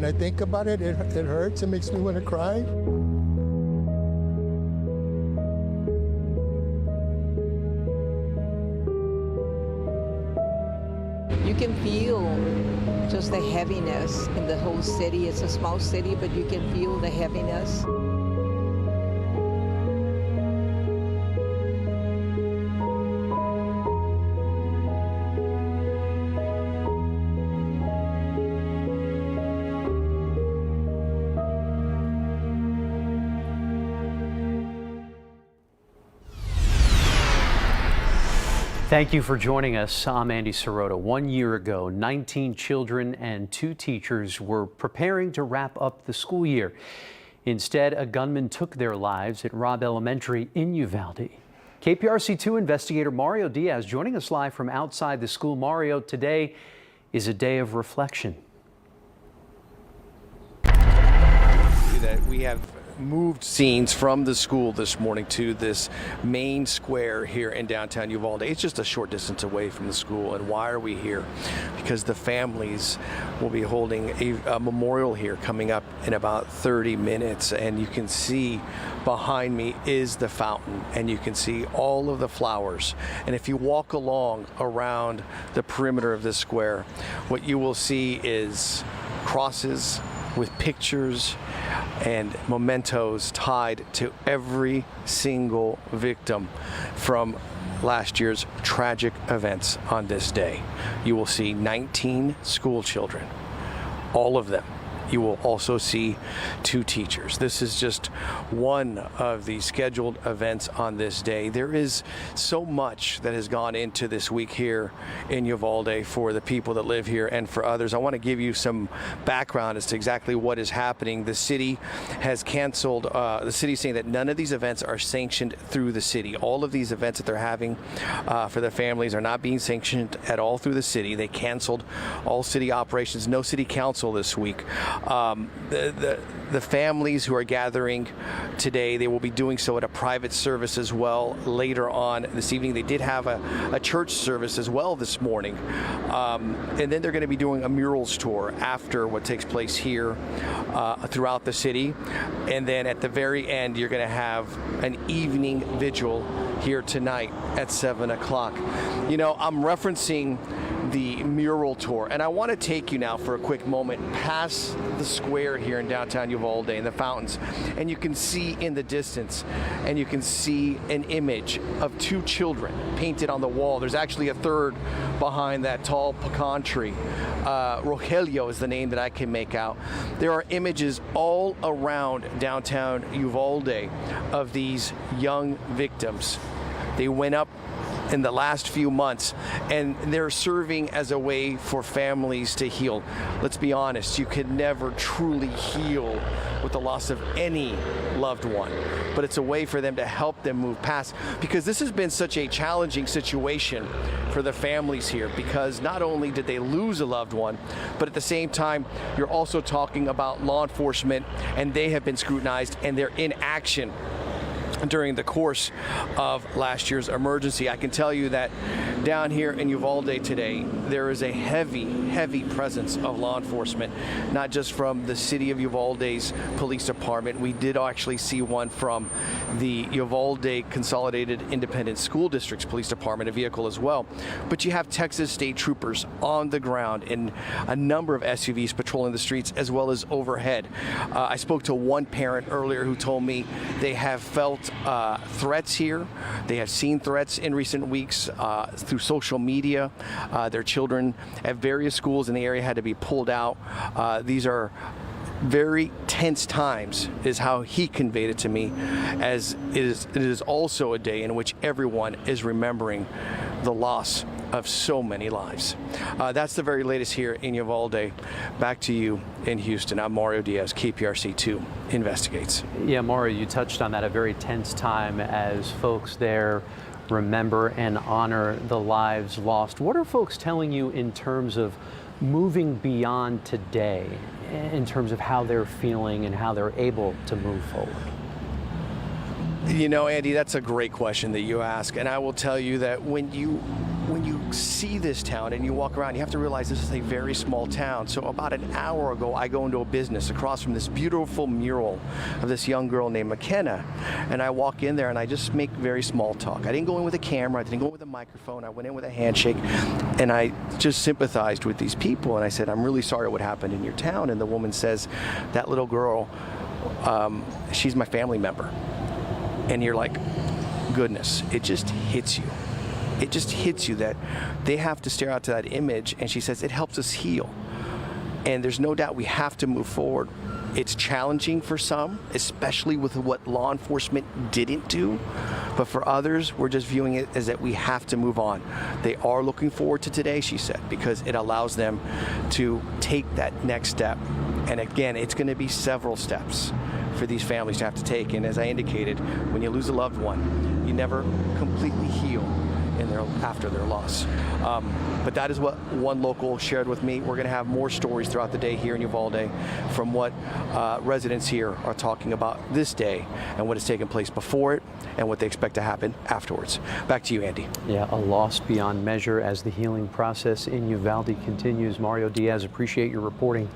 I think about it, it hurts. It makes me want to cry. You can feel just the heaviness in the whole city. It's a small city, but you can feel the heaviness. Thank you for joining us. I'm Andy Sirota. 1 year ago, 19 children and 2 teachers were preparing to wrap up the school year. Instead, a gunman took their lives at Robb Elementary in Uvalde. KPRC 2 investigator Mario Diaz joining us live from outside the school. Mario, today is a day of reflection. That we have moved scenes from the school this morning to this main square here in downtown Uvalde. It's just a short distance away from the school. And why are we here? Because the families will be holding a memorial here coming up in about 30 minutes. And you can see behind me is the fountain, and you can see all of the flowers. And if you walk along around the perimeter of this square, what you will see is crosses with pictures and mementos tied to every single victim from last year's tragic events on this day. You will see 19 school children, all of them. You will also see 2 teachers. This is just one of the scheduled events on this day. There is so much that has gone into this week here in Uvalde for the people that live here and for others. I want to give you some background as to exactly what is happening. The city has canceled, the city is saying that none of these events are sanctioned through the city. All of these events that they're having for the families are not being sanctioned at all through the city. They canceled all city operations, no city council this week. The families who are gathering today, they will be doing so at a private service as well later on this evening. They did have a church service as well this morning. And then they're going to be doing a murals tour after what takes place here throughout the city. And then at the very end, you're going to have an evening vigil here tonight at 7 o'clock. You know, I'm referencing the mural tour, and I want to take you now for a quick moment past the square here in downtown Uvalde and the fountains, and you can see in the distance, and you can see an image of 2 children painted on the wall. There's actually a third behind that tall pecan tree. Rogelio is the name that I can make out. There are images all around downtown Uvalde of these young victims. They went up in the last few months, and they're serving as a way for families to heal. Let's be honest, you could never truly heal with the loss of any loved one, but it's a way for them to help them move past, because this has been such a challenging situation for the families here, because not only did they lose a loved one, but at the same time, you're also talking about law enforcement, and they have been scrutinized, and they're in action during the course of last year's emergency. I can tell you that down here in Uvalde today, there is a heavy presence of law enforcement, not just from the city of Uvalde's police department. We did actually see one from the Uvalde Consolidated Independent School District's police department, a vehicle as well. But you have Texas state troopers on the ground in a number of SUVs patrolling the streets as well as overhead. I spoke to one parent earlier who told me they have felt threats here. They have seen threats in recent weeks through social media. Their children at various schools in the area had to be pulled out. These are very tense times, is how he conveyed it to me, as it is also a day in which everyone is remembering the loss of so many lives. That's the very latest here in Uvalde. Back to you in Houston. I'm Mario Diaz, KPRC 2 Investigates. Yeah, Mario, you touched on that, a very tense time as folks there remember and honor the lives lost. What are folks telling you in terms of moving beyond today, in terms of how they're feeling and how they're able to move forward? You know, Andy, that's a great question that you ask. And I will tell you that when you when you see this town and you walk around, you have to realize this is a very small town. So about an hour ago, I go into a business across from this beautiful mural of this young girl named McKenna. And I walk in there and I just make very small talk. I didn't go in with a camera, I didn't go in with a microphone, I went in with a handshake, and I just sympathized with these people. And I said, I'm really sorry what happened in your town. And the woman says, that little girl, she's my family member. And you're like, goodness, it just hits you. It just hits you that they have to stare out to that image, and she says it helps us heal. And there's no doubt we have to move forward. It's challenging for some, especially with what law enforcement didn't do. But for others, we're just viewing it as that we have to move on. They are looking forward to today, she said, because it allows them to take that next step. And again, it's going to be several steps for these families to have to take. And as I indicated, when you lose a loved one, you never completely heal after their loss. But that is what one local shared with me. We're going to have more stories throughout the day here in Uvalde from what residents here are talking about this day and what has taken place before it and what they expect to happen afterwards. Back to you, Andy. Yeah, a loss beyond measure as the healing process in Uvalde continues. Mario Diaz, appreciate your reporting.